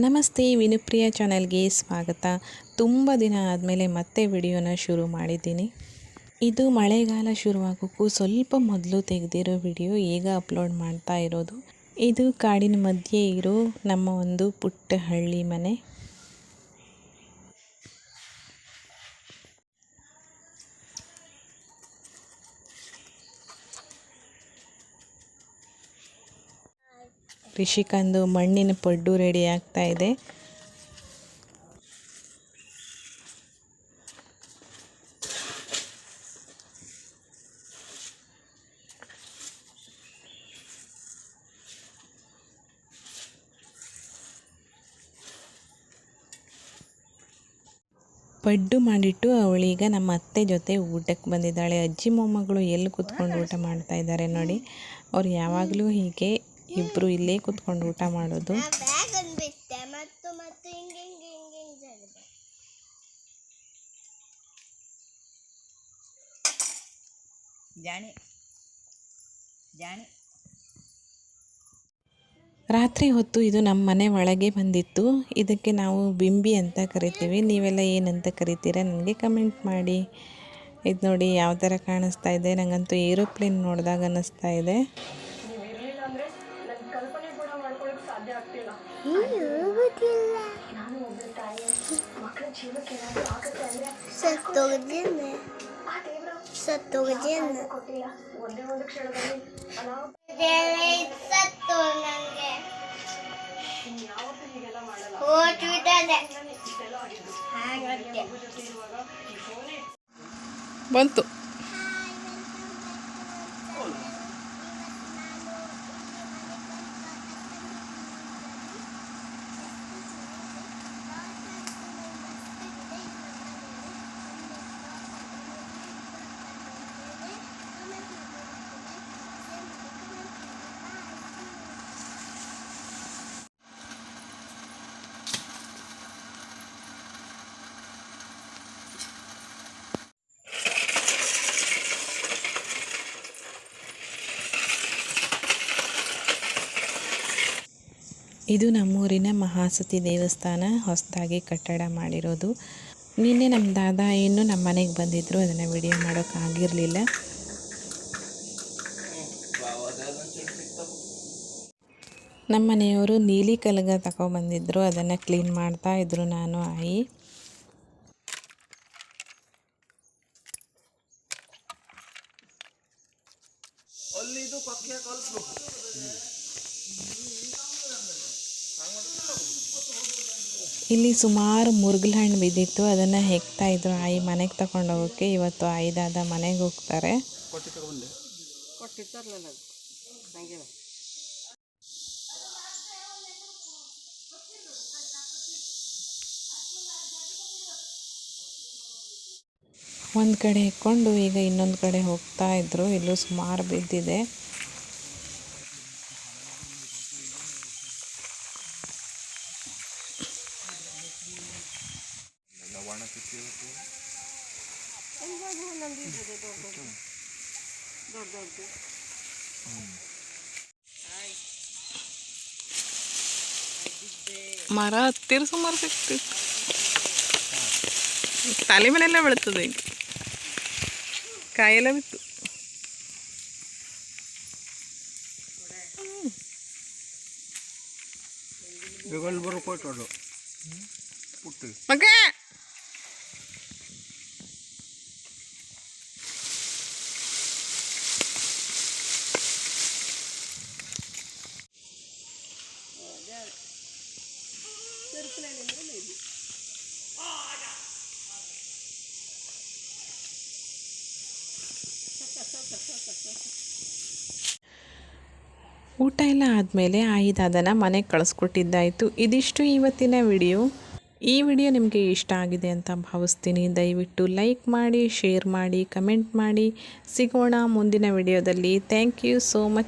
ನಮಸ್ತೆ, ವಿನುಪ್ರಿಯ ಚಾನಲ್ಗೆ ಸ್ವಾಗತ. ತುಂಬ ದಿನ ಆದಮೇಲೆ ಮತ್ತೆ ವಿಡಿಯೋನ ಶುರು ಮಾಡಿದ್ದೀನಿ. ಇದು ಮಳೆಗಾಲ ಶುರುವಾಗೋಕ್ಕೂ ಸ್ವಲ್ಪ ಮೊದಲು ತೆಗೆದಿರೋ ವಿಡಿಯೋ, ಈಗ ಅಪ್ಲೋಡ್ ಮಾಡ್ತಾ ಇರೋದು. ಇದು ಕಾಡಿನ ಮಧ್ಯೆ ಇರೋ ನಮ್ಮ ಒಂದು ಪುಟ್ಟ ಹಳ್ಳಿ ಮನೆ. ರಿಷಿಕಂದು ಮಣ್ಣಿನ ಪಡ್ಡು ರೆಡಿ ಆಗ್ತಾ ಇದೆ. ಪಡ್ಡು ಮಾಡಿಟ್ಟು ಅವಳೀಗ ನಮ್ಮ ಅತ್ತೆ ಜೊತೆ ಊಟಕ್ಕೆ ಬಂದಿದ್ದಾಳೆ. ಅಜ್ಜಿ ಮೊಮ್ಮಗಳು ಎಲ್ಲಿ ಕೂತ್ಕೊಂಡು ಊಟ ಮಾಡ್ತಾ ಇದ್ದಾರೆ ನೋಡಿ. ಅವ್ರು ಯಾವಾಗಲೂ ಹೀಗೆ ಇಬ್ಬರು ಇಲ್ಲೇ ಕೂತ್ಕೊಂಡು ಊಟ ಮಾಡೋದು. ರಾತ್ರಿ ಹೊತ್ತು ಇದು ನಮ್ಮ ಮನೆ ಒಳಗೆ ಬಂದಿತ್ತು. ಇದಕ್ಕೆ ನಾವು ಬಿಂಬಿ ಅಂತ ಕರಿತೀವಿ. ನೀವೆಲ್ಲ ಏನಂತ ಕರಿತೀರಾ ನನಗೆ ಕಮೆಂಟ್ ಮಾಡಿ. ಇದು ನೋಡಿ ಯಾವ ಥರ ಕಾಣಿಸ್ತಾ ಇದೆ. ನನಗಂತೂ ಏರೋಪ್ಲೇನ್ ನೋಡಿದಾಗ ಅನ್ನಿಸ್ತಾ ಇದೆ. ಬಂತು. ಇದು ನಮ್ಮೂರಿನ ಮಹಾಸತಿ ದೇವಸ್ಥಾನ, ಹೊಸದಾಗಿ ಕಟ್ಟಡ ಮಾಡಿರೋದು. ನಿನ್ನೆ ನಮ್ಮ ದಾದಾ ಏನು ನಮ್ಮ ಮನೆಗೆ ಬಂದಿದ್ದರು, ಅದನ್ನು ವಿಡಿಯೋ ಮಾಡೋಕ್ಕಾಗಿರಲಿಲ್ಲ. ನಮ್ಮ ಮನೆಯವರು ನೀಲಿ ಕಲಗ ತಗೊಬಂದಿದ್ರು, ಅದನ್ನು ಕ್ಲೀನ್ ಮಾಡ್ತಾ ಇದ್ರು ನಾನು ಆಯಿ. ಇಲ್ಲಿ ಸುಮಾರು ಮುರುಗಲ್ ಹಣ್ಣು ಬಿದ್ದಿತ್ತು, ಅದನ್ನು ಹೆಕ್ತಾ ಇದ್ರು ಆಯಿ ಮನೆಗೆ ತಗೊಂಡು ಹೋಗೋಕ್ಕೆ. ಇವತ್ತು ಆಯಿದಾದ ಮನೆಗೆ ಹೋಗ್ತಾರೆ. ಒಂದು ಕಡೆ ಹೆಕ್ಕೊಂಡು ಈಗ ಇನ್ನೊಂದು ಕಡೆ ಹೋಗ್ತಾ ಇದ್ರು. ಇಲ್ಲೂ ಸುಮಾರು ಬಿದ್ದಿದೆ. ಮರ ಹತ್ತಿರ ಸುಮಾರು ಸಿಗ್ತಿತ್ತು. ತಲೆ ಮೇಲೆಲ್ಲ ಬೀಳ್ತದೆ. ಈಗ ಕಾಯೆಲ್ಲ ಬಿತ್ತು. ಮಗ ಊಟ ಎಲ್ಲ ಆದಮೇಲೆ ಆಯಿದಾದನ ಮನೆಗೆ ಕಳಿಸ್ಕೊಟ್ಟಿದ್ದಾಯಿತು. ಇದಿಷ್ಟು ಇವತ್ತಿನ ವಿಡಿಯೋ. ಈ ವಿಡಿಯೋ ನಿಮಗೆ ಇಷ್ಟ ಆಗಿದೆ ಅಂತ ಭಾವಿಸ್ತೀನಿ. ದಯವಿಟ್ಟು ಲೈಕ್ ಮಾಡಿ, ಶೇರ್ ಮಾಡಿ, ಕಮೆಂಟ್ ಮಾಡಿ. ಸಿಗೋಣ ಮುಂದಿನ ವಿಡಿಯೋದಲ್ಲಿ. Thank you so much.